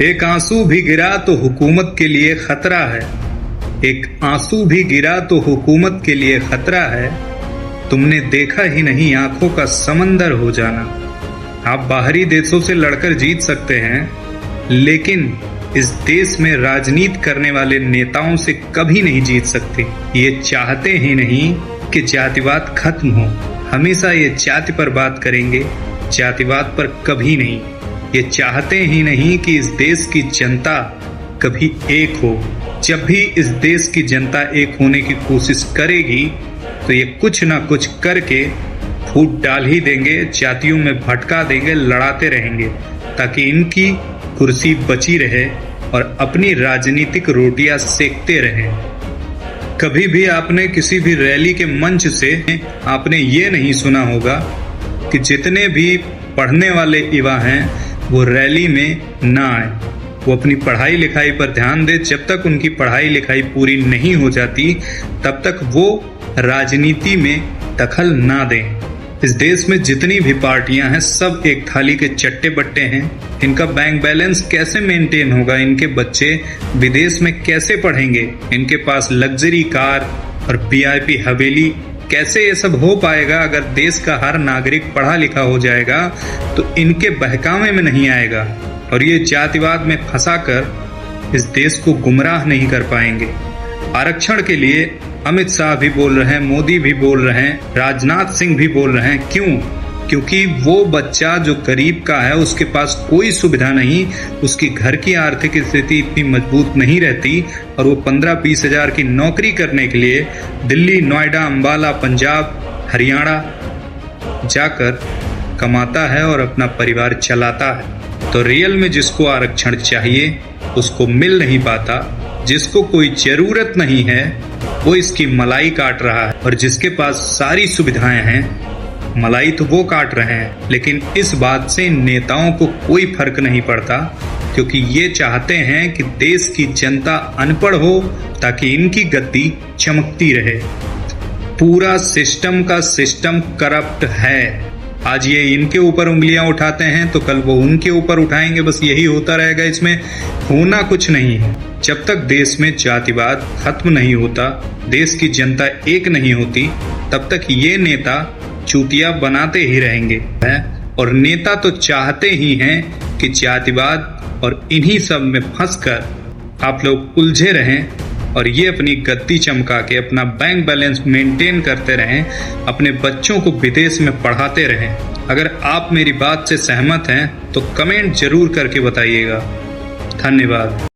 एक आंसू भी गिरा तो हुकूमत के लिए खतरा है। एक आंसू भी गिरा तो हुकूमत के लिए खतरा है। तुमने देखा ही नहीं आंखों का समंदर हो जाना। आप बाहरी देशों से लड़कर जीत सकते हैं, लेकिन इस देश में राजनीति करने वाले नेताओं से कभी नहीं जीत सकते। ये चाहते ही नहीं कि जातिवाद खत्म हो। हमेशा ये जाति पर बात करेंगे, जातिवाद पर कभी नहीं। ये चाहते ही नहीं कि इस देश की जनता कभी एक हो। जब भी इस देश की जनता एक होने की कोशिश करेगी तो ये कुछ ना कुछ करके फूट डाल ही देंगे, जातियों में भटका देंगे, लड़ाते रहेंगे ताकि इनकी कुर्सी बची रहे और अपनी राजनीतिक रोटियां सेकते रहें। कभी भी आपने किसी भी रैली के मंच से आपने ये नहीं सुना होगा कि जितने भी पढ़ने वाले युवा हैं वो रैली में ना आए, वो अपनी पढ़ाई लिखाई पर ध्यान दे। जब तक उनकी पढ़ाई लिखाई पूरी नहीं हो जाती तब तक वो राजनीति में दखल ना दें। इस देश में जितनी भी पार्टियां हैं सब एक थाली के चट्टे बट्टे हैं। इनका बैंक बैलेंस कैसे मेंटेन होगा? इनके बच्चे विदेश में कैसे पढ़ेंगे? इनके पास लग्जरी कार और वीआईपी हवेली कैसे ये सब हो पाएगा? अगर देश का हर नागरिक पढ़ा लिखा हो जाएगा तो इनके बहकावे में नहीं आएगा और ये जातिवाद में फंसाकर इस देश को गुमराह नहीं कर पाएंगे। आरक्षण के लिए अमित शाह भी बोल रहे हैं, मोदी भी बोल रहे हैं, राजनाथ सिंह भी बोल रहे हैं। क्यों? क्योंकि वो बच्चा जो गरीब का है उसके पास कोई सुविधा नहीं, उसकी घर की आर्थिक स्थिति इतनी मजबूत नहीं रहती और वो 15-20 हजार की नौकरी करने के लिए दिल्ली, नोएडा, अंबाला, पंजाब, हरियाणा जाकर कमाता है और अपना परिवार चलाता है। तो रियल में जिसको आरक्षण चाहिए उसको मिल नहीं पाता। जिसको कोई जरूरत नहीं है वो इसकी मलाई काट रहा है और जिसके पास सारी सुविधाएं हैं मलाई तो वो काट रहे हैं। लेकिन इस बात से नेताओं को कोई फर्क नहीं पड़ता, क्योंकि ये चाहते हैं कि देश की जनता अनपढ़ हो ताकि इनकी गद्दी चमकती रहे। पूरा सिस्टम का सिस्टम करप्ट है। आज ये इनके ऊपर उंगलियां उठाते हैं तो कल वो उनके ऊपर उठाएंगे। बस यही होता रहेगा, इसमें होना कुछ नहीं है। जब तक देश में जातिवाद खत्म नहीं होता, देश की जनता एक नहीं होती, तब तक ये नेता चूतिया बनाते ही रहेंगे। और नेता तो चाहते ही हैं कि जातिवाद और इन्हीं सब में फंसकर आप लोग उलझे रहें और ये अपनी गद्दी चमका के अपना बैंक बैलेंस मेंटेन करते रहें, अपने बच्चों को विदेश में पढ़ाते रहें। अगर आप मेरी बात से सहमत हैं तो कमेंट जरूर करके बताइएगा। धन्यवाद।